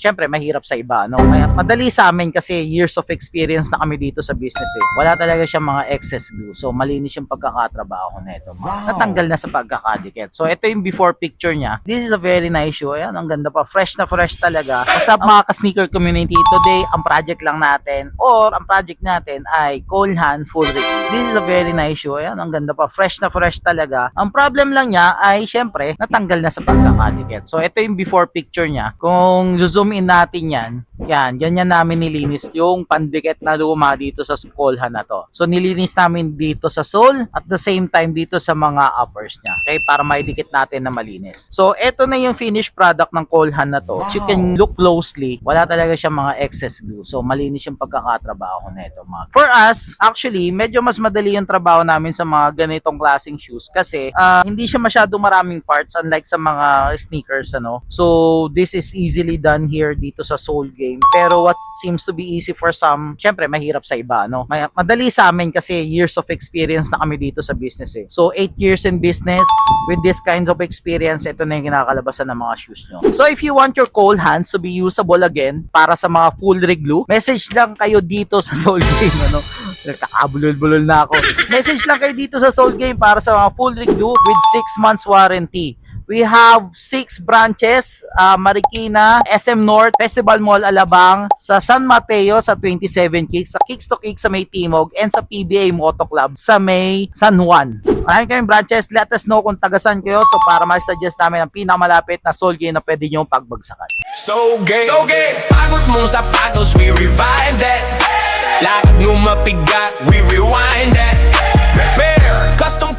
syempre mahirap sa iba, no? Kaya madali sa amin kasi years of experience na kami dito sa business eh. Wala talaga siyang mga excess glue. So malinis yung pagkakatrabaho nito. Natanggal na sa pagkakadikit. So ito yung before picture niya. This is a very nice shoe. Ayan, ang ganda pa. Fresh na fresh talaga. What's up mga ka-sneaker community? Today, ang project lang natin or ang project natin ay Cole Haan Full Rig. This is a very nice shoe. Ayan, ang ganda pa. Fresh na fresh talaga. Ang problem lang niya ay syempre natanggal na sa pagkakadikit. So ito yung before picture niya. Kung zoom in natin yan, ganyan namin nilinis yung pandikit na luma dito sa Cole Haan na to. So nilinis namin dito sa sole at the same time dito sa mga uppers niya. Okay, para maidikit natin na malinis. So ito na yung finished product ng Cole Haan na to. As you can look closely, wala talaga siyang mga excess glue. So malinis yung pagkakatrabaho nito, mga. For us, actually, medyo mas madali yung trabaho namin sa mga ganitong klaseng shoes kasi hindi siya masyadong maraming parts unlike sa mga sneakers, ano. So this is easily done here dito sa sole game. Pero what seems to be easy for some, syempre mahirap sa iba, no. Madali sa amin kasi years of experience na kami dito sa business eh. So 8 years in business with this kinds of experience, ito na yung kinakalabasan ng mga shoes nyo. So if you want your Cole Haan to be usable again para sa mga full rig glue, message lang kayo dito sa Soul Game, ano. Nakabulol-bulol na ako. Message lang kayo dito sa Soul Game para sa mga full rig glue with 6 months warranty. We have 6 branches, Marikina, SM North, Festival Mall Alabang, sa San Mateo sa 27 Kicks, sa Kicks to Kicks sa may Timog, and sa PBA Moto Club sa may San Juan. Maraming kayong branches. Let us know kung tagasan kayo so para ma-suggest namin ang pinakamalapit na Soul Game na pwede nyo pagbagsakan. So gay, pagod mong sapatos, we revive that. Lakad mo mapigat, we rewind that. Prepare, custom